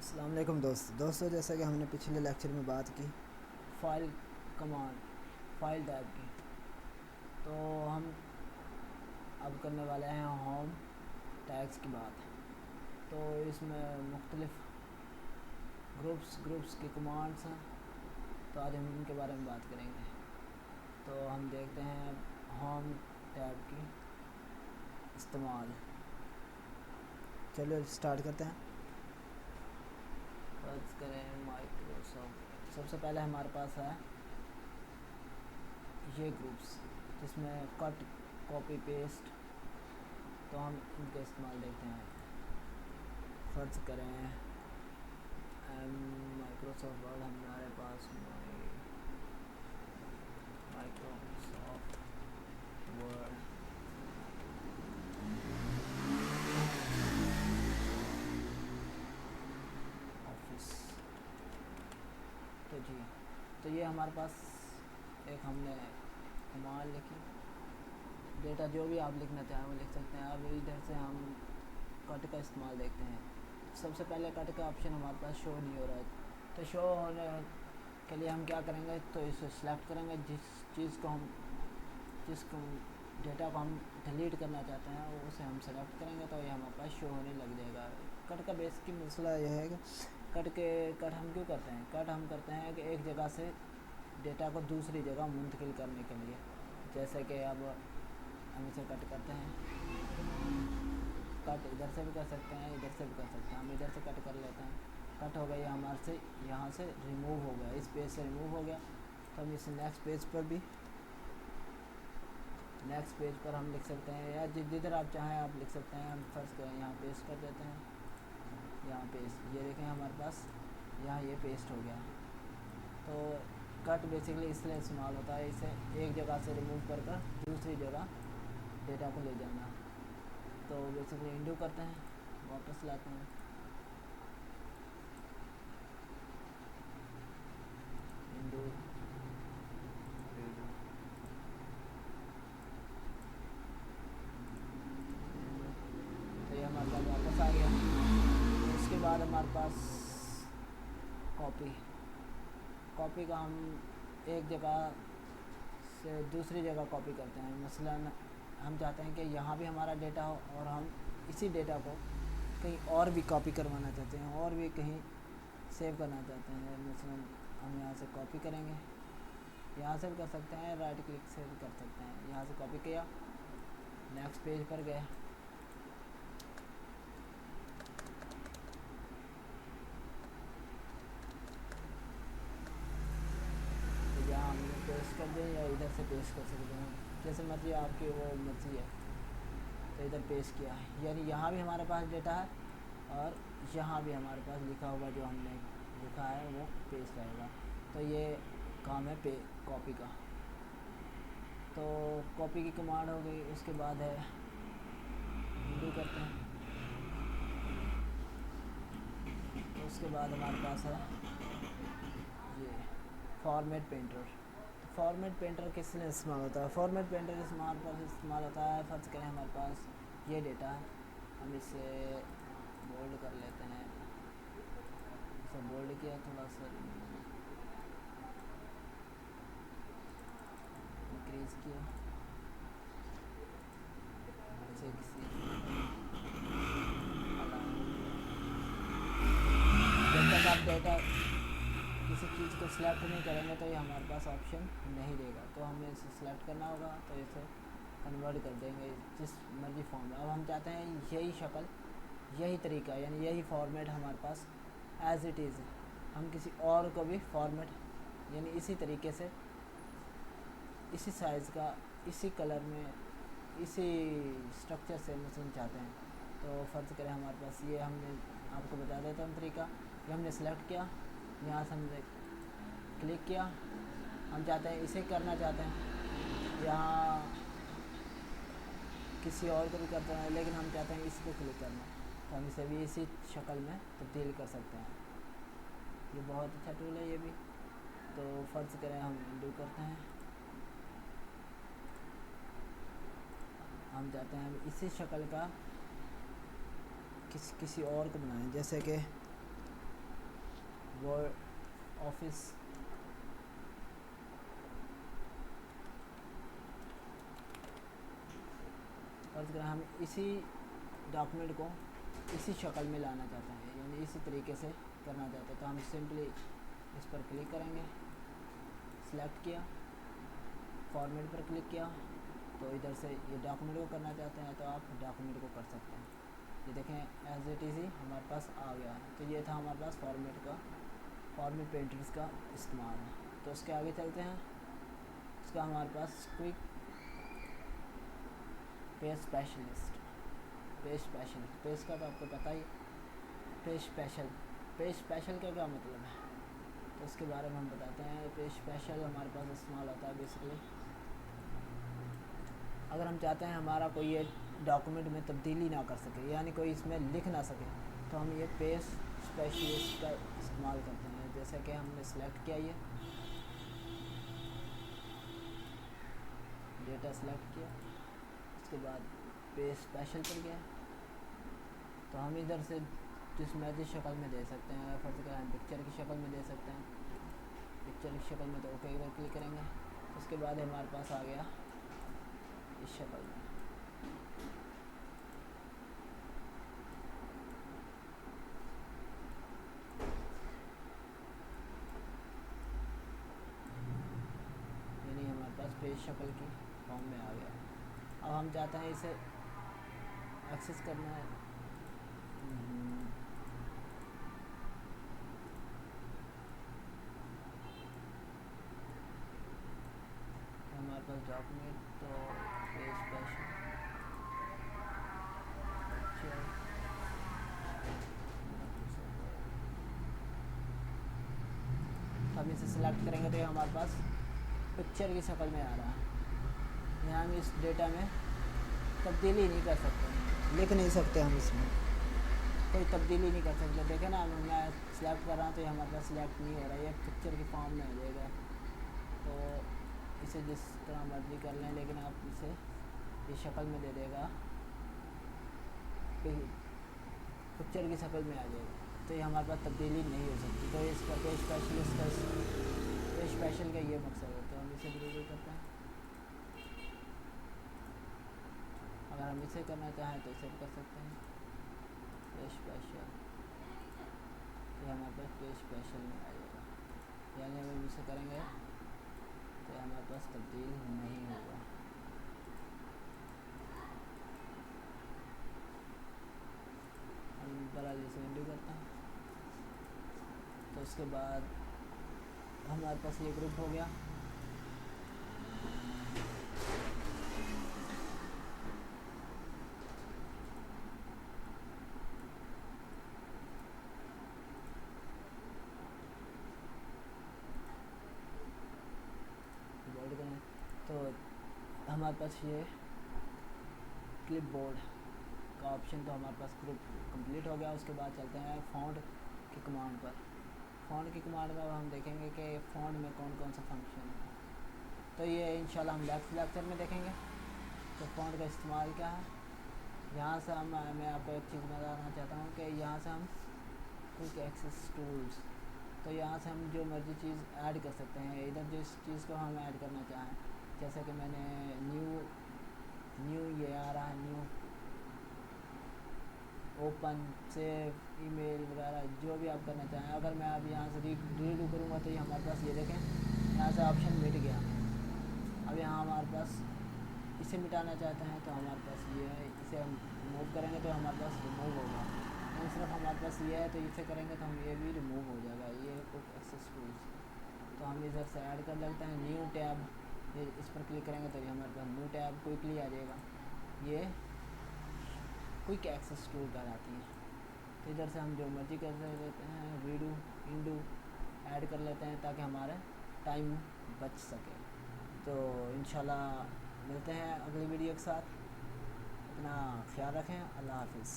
السلام علیکم دوستو جیسا کہ ہم نے پچھلے لیکچر میں بات کی فائل کمانڈ فائل ٹیب کی، تو ہم اب کرنے والے ہیں ہوم ٹیگز کی بات۔ تو اس میں مختلف گروپس کی کمانڈس ہیں، تو آج ہم ان کے بارے میں بات کریں گے۔ تو ہم دیکھتے ہیں ہوم ٹیب کی استعمال۔ چلو سٹارٹ کرتے ہیں۔ فرض کریں مائکروسافٹ، سب سے پہلے ہمارے پاس ہے یہ گروپس جس میں کٹ کاپی پیسٹ، تو ہم ان کے استعمال دیکھتے ہیں۔ فرض کریں مائکروسافٹ ورڈ، ہمارے پاس مائکروسافٹ ورڈ آفس، تو یہ ہمارے پاس ایک ہم نے کمانڈ لکھی۔ ڈیٹا جو بھی آپ لکھنا چاہیں وہ لکھ سکتے ہیں۔ اب ادھر سے ہم کٹ کا استعمال دیکھتے ہیں۔ سب سے پہلے کٹ کا آپشن ہمارے پاس شو نہیں ہو رہا ہے، تو شو ہونے کے لیے ہم کیا کریں گے، تو اسے سلیکٹ کریں گے۔ جس ڈیٹا کو ہم ڈیلیٹ کرنا چاہتے ہیں اسے ہم سلیکٹ کریں گے، تو یہ ہمارے پاس شو ہونے لگ جائے گا۔ کٹ کا بیسک مسئلہ یہ ہے کہ کٹ ہم کیوں کرتے ہیں؟ کٹ ہم کرتے ہیں کہ ایک جگہ سے ڈیٹا کو دوسری جگہ منتقل کرنے کے لیے۔ جیسے کہ اب ہم اسے کٹ کرتے ہیں، کٹ ادھر سے بھی کر سکتے ہیں، ادھر سے بھی کر سکتے ہیں۔ ہم ادھر سے کٹ کر لیتے ہیں، کٹ ہو گیا ہمارے سے، یہاں سے ریموو ہو گیا، اس پیج سے ریموو ہو گیا۔ تو ہم اس نیکسٹ پیج پر ہم لکھ سکتے ہیں، یا جدھر آپ چاہیں آپ لکھ سکتے ہیں۔ ہم فرض کریں یہاں پیسٹ کر دیتے ہیں، یہاں پیسٹ، یہ دیکھیں ہمارے پاس یہاں یہ پیسٹ ہو گیا۔ تو کٹ بیسکلی اس لیے استعمال ہوتا ہے، اسے ایک جگہ سے ریموو کر دوسری جگہ ڈیٹا کو لے جانا۔ تو بیسکلی انڈو کرتے ہیں، واپس لاتے ہیں، انڈو تو یہ ہمارے پاس واپس آ گیا۔ اس کے بعد ہمارے پاس کاپی کا ہم ایک جگہ سے دوسری جگہ کاپی کرتے ہیں۔ مثلا ہم چاہتے ہیں کہ یہاں بھی ہمارا ڈیٹا ہو، اور ہم اسی ڈیٹا کو کہیں اور بھی کاپی کروانا چاہتے ہیں، اور بھی کہیں سیو کرنا چاہتے ہیں۔ مثلا ہم یہاں سے کاپی کریں گے، یہاں سے بھی کر سکتے ہیں، رائٹ کلک سے بھی کر سکتے ہیں۔ یہاں سے کاپی کیا، نیکسٹ پیج پر گئے، یہاں ہم نے پیسٹ کر دیں، یا ادھر سے پیسٹ کر سکتے ہیں، جیسے مرضی آپ کی وہ مرضی ہے۔ تو ادھر پیسٹ کیا، یعنی یہاں بھی ہمارے پاس ڈیٹا ہے، اور یہاں بھی ہمارے پاس لکھا ہوا جو ہم نے لکھا ہے وہ پیسٹ رہے گا۔ تو یہ کام ہے کاپی کا۔ تو کاپی کی کمانڈ ہو گئی۔ اس کے بعد ہے انڈو کرتے ہیں، تو اس کے بعد ہمارے پاس ہے یہ فارمیٹ پینٹر کس لیے استعمال ہوتا ہے؟ فارمیٹ پینٹر استعمال ہوتا ہے، فرض کریں ہمارے پاس یہ ڈیٹا ہے، ہم اسے بولڈ کر لیتے ہیں، اسے بولڈ کیا، تھوڑا سا انکریز کیا، اسے کسی جب تک آپ ڈیٹا کسی چیز کو سلیکٹ نہیں کریں گے تو یہ ہمارے پاس آپشن نہیں دے گا۔ تو ہمیں اسے سلیکٹ کرنا ہوگا، تو اسے کنورٹ کر دیں گے جس مرضی فارم میں۔ اب ہم چاہتے ہیں یہی شکل، یہی طریقہ، یعنی یہی فارمیٹ ہمارے پاس ایز اٹ از، ہم کسی اور کو بھی فارمیٹ یعنی اسی طریقے سے، اسی سائز کا، اسی کلر میں، اسی اسٹرکچر سے مثلا چاہتے ہیں۔ تو فرض کریں ہمارے پاس یہ، ہم نے آپ کو بتا دیتا ہوں طریقہ، یہ ہم نے سلیکٹ کیا، یہاں سے ہم نے کلک کیا، ہم چاہتے ہیں اسے کرنا چاہتے ہیں، یہاں کسی اور کو بھی کرتے ہیں، لیکن ہم چاہتے ہیں اس کو کلک کرنا، تو ہم اسے بھی اسی شکل میں تبدیل کر سکتے ہیں۔ یہ بہت اچھا ٹول ہے یہ بھی۔ تو فرض کریں ہم انڈو کرتے ہیں، ہم چاہتے ہیں ہم اسی شکل کا کسی اور کو بنائیں، جیسے کہ वर्ड ऑफिस और अगर हम इसी डॉक्यूमेंट को इसी शक्ल में लाना चाहते हैं, यानी इसी तरीके से करना चाहते हैं, तो हम सिंपली इस पर क्लिक करेंगे, सिलेक्ट किया, फॉर्मेट पर क्लिक किया, तो इधर से ये डॉक्यूमेंट को करना चाहते हैं तो आप डॉक्यूमेंट को कर सकते हैं। ये देखें एज इट इज़ ही हमारे पास आ गया है। तो ये था हमारे पास फॉर्मेट पेंटर्स का इस्तेमाल है। तो उसके आगे चलते हैं। इसका हमारे पास क्विक पेज स्पेशलिस्ट, पेज का तो आपको पता ही, पेज स्पेशल का क्या मतलब है, तो उसके बारे में हम बताते हैं। पेज स्पेशल हमारे पास इस्तेमाल होता है बेसिकली अगर हम चाहते हैं हमारा कोई ये डॉक्यूमेंट में तब्दीली ना कर सके, यानी कोई इसमें लिख ना सके, तो हम ये पेज स्पेशलिस्ट का इस्तेमाल करते हैं। जैसे कि हमने सेलेक्ट किया, ये डेटा सेलेक्ट किया, उसके बाद पेज स्पेशल पर गया, तो हम इधर से जिस मर्जी शक्ल में दे सकते हैं। फर्ज कर हम पिक्चर की शक्ल में दे सकते हैं, पिक्चर की शक्ल में तो ओके पर क्लिक करेंगे। उसके बाद हमारे पास आ गया इस शक्ल में। यानी हमारे पास पेज शक्ल की फॉर्म में आ गया। अब हम चाहते हैं इसे एक्सेस करना है, हमारे पास डॉक्यूमेंट तो पेज स्पेशल हम इसे सेलेक्ट करेंगे तो ये हमारे पास पिक्चर की शक्ल में आ रहा है। यहाँ हम इस डेटा में तब्दीली नहीं कर सकते, लिख नहीं सकते, हम इसमें कोई तब्दीली नहीं कर सकते। देखें ना, मैं सिलेक्ट कर रहा हूँ तो ये हमारे पास सिलेक्ट नहीं हो रहा है, ये पिक्चर की फॉर्म में आ जाएगा। तो इसे जिस तरह मर्जी कर लें, लेकिन आप इसे इस शक्ल में दे देगा, पिक्चर की शक्ल में आ जाएगा, तो ये हमारे पास तब्दीली नहीं हो सकती। तो इसका पेज स्पेशल का ये मकसद है। तो हम इसे डिलीट करते हैं। अगर हम इसे करना चाहें तो इसे कर सकते हैं, पेज स्पेशल, ये हमारे पास पेज स्पेशल में आ जाएगा। यानी हम इसे करेंगे तो हमारे पास तब्दील नहीं होगा। हम बड़ा जैसे इंडू करते हैं, तो उसके बाद हमारे पास ये ग्रुप हो गया। बोर्ड करें तो हमारे पास ये क्लिप बोर्ड का ऑप्शन, तो हमारे पास ग्रुप कंप्लीट हो गया। उसके बाद चलते हैं फ़ॉन्ट की कमांड पर। फ़ॉन्ट की कमांड में हम देखेंगे कि फ़ॉन्ट में कौन कौन सा फंक्शन है, तो ये इंशाल्लाह हम नेक्स्ट लेक्चर में देखेंगे तो फ़ॉन्ट का इस्तेमाल क्या है। यहाँ से मैं आपको एक चीज़ बताना चाहता हूँ कि यहाँ से हम क्विक एक्सेस टूल्स, तो यहाँ से हम जो मर्ज़ी चीज़ ऐड कर सकते हैं। इधर जिस चीज़ को हम ऐड करना चाहें, जैसे कि मैंने न्यू ये आ रहा है, न्यू ओपन सेव ईमेल वगैरह जो भी आप करना चाहें। अगर मैं अब यहाँ से रीडू करूँगा तो ये हमारे पास, ये देखें यहाँ से ऑप्शन मिट गया। अब यहाँ हमारे पास इसे मिटाना चाहते हैं तो हमारे पास ये है, इसे हम रिमूव करेंगे तो हमारे पास रिमूव होगा। नहीं सिर्फ हमारे पास ये है, तो इसे करेंगे तो हम ये भी रिमूव हो जाएगा। ये कुछ एक्सेस टूल्स, तो हम इधर से ऐड कर लेते हैं न्यू टैब, ये इस पर क्लिक करेंगे तो ये हमारे पास न्यू टैब क्विकली आ जाएगा। ये क्विक एक्सेस टूल कहलाती है। तो इधर से हम जो मर्जी कर लेते हैं, रीडू इंडू ऐड कर लेते हैं ताकि हमारा टाइम बच सके। तो इंशाल्लाह मिलते हैं अगली वीडियो के साथ। अपना ख्याल रखें। अल्लाह हाफिज़।